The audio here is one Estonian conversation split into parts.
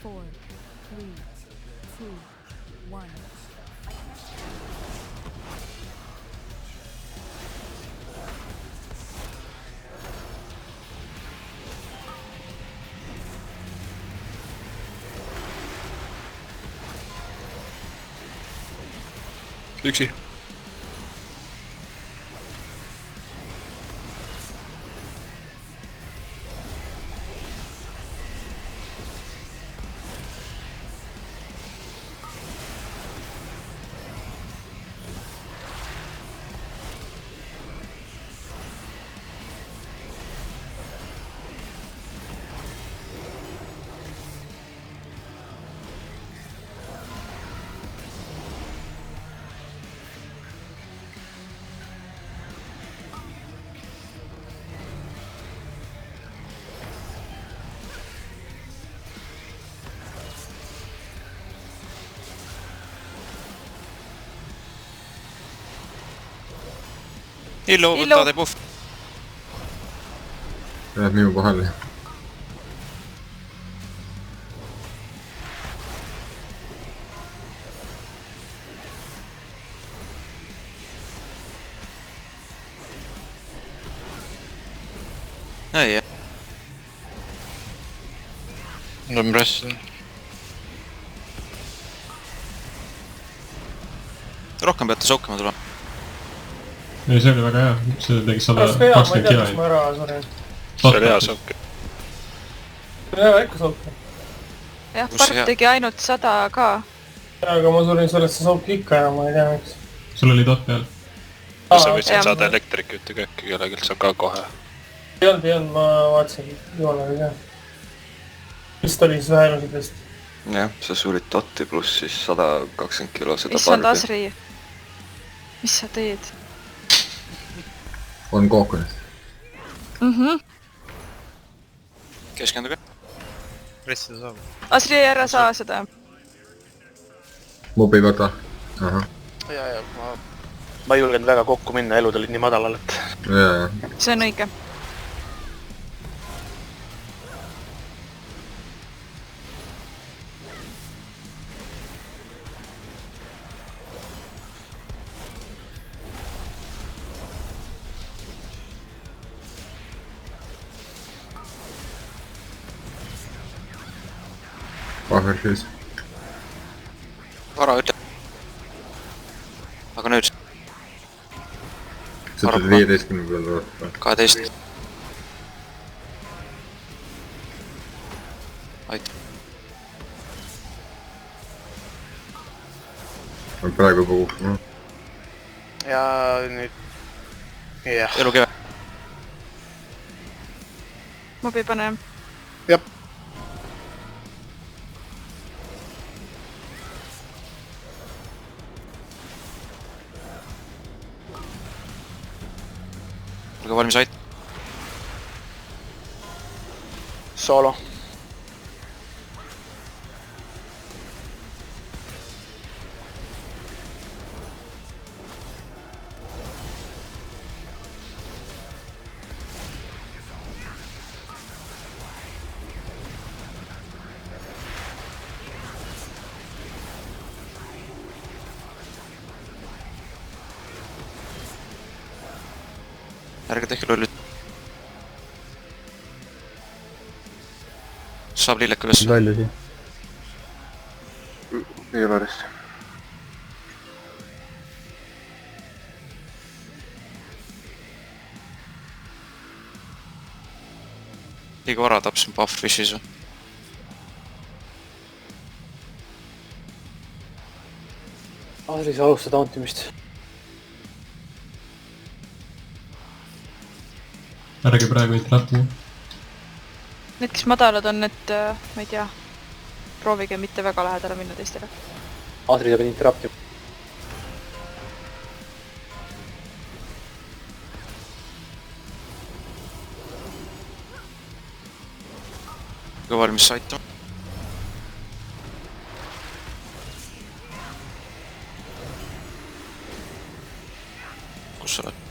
4, 3, 2, 1. Yksi. Illu, võtta debuff. Läheb minu kohale. Ei, jah. Nõmbress. Rohkem peate sokkima tulema. Ei, see oli väga hea, see tegi 120 ma ei tea, kilo. kas ma ära soorin. See oli hea sokk. See oli hea ikka sook. Jah, Part tegi ainult 100 ka. Aga ma soorin sellest sook ikka ja ma ei tea, miks. Sul oli dot peal. Sa võtsid saada elektrikut ja kõike kellegilt saab ka kohe. Ei olnud, ma vaatasin joonega ka. Vist oli siis vähemusidest. Jah, sa suurid dotti pluss siis 120 kilo seda Issand pardi. Asri, mis sa teed? On kookonit. Keskenduge. Pressida saab. Asri ei ära saa seda. Mob ei võta. Aha. Ja ma ei julgenud väga kokku minna, elud olid nii madalal, et... Jaa. See on õige. Vahver siis. Vara ütle. Aga nüüd. Sa teed 15 peal võtta. 12. Aitäh. Ma praegu puhub. Ja nüüd... Jah. Elu keve. Mobi pane. Jep. Olge valmis ait. Soolo. Ärge tehke lollit. Saab lilleka üles. Väljusi. Ei ole rest. Liiga vara tapsin buffi siis või? Asri, sa alusta tauntimist. Ärge praegu interrupti. Need, kes madalad on, et ma ei tea, proovige mitte väga lähedale minna teistele. Asri, sa pead interruptima. Olge valmis saitama. Kus sa oled?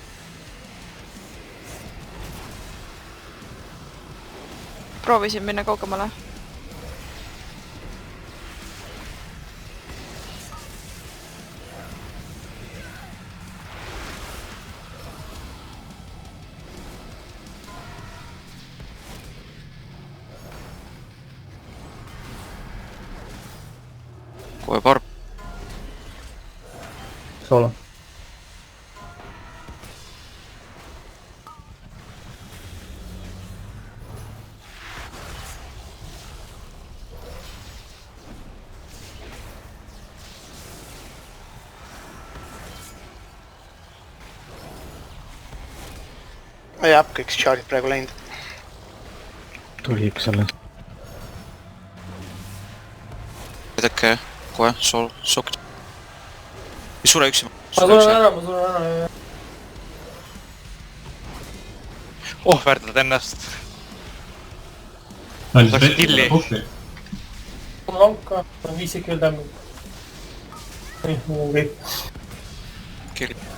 Proovisin minna kaugemale. kohe parb. Solo. jah, kõik shardid praegu läinud. Tuli üks alles. Edake, kohe, sok. Ei sure üksi. Ma suren ära. Oh, värdad ennast. andis killi. puhki. Mul on ka 5 kill tämmi. Nii, mul on kõik. Kirja.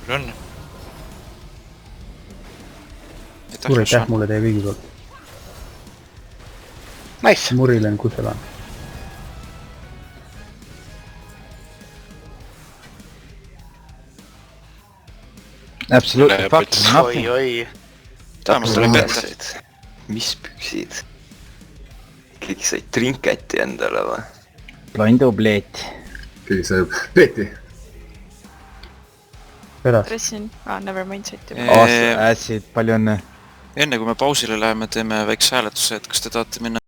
Rõnn. Suur aitäh mulle teie kõigi poolt. Nice. Murilen kusela. Absolutely fucking nothing. Oi. Vähemalt oli pette. Mis püksid? Keegi sai trinketi endale või? Blondo bleet. keegi sai peeti. Pedas. Pressin. Never mind, saite juba. Awesome, ässid, palju õnne. Enne kui me pausile läheme, teeme väikse hääletuse, et kas te tahate minna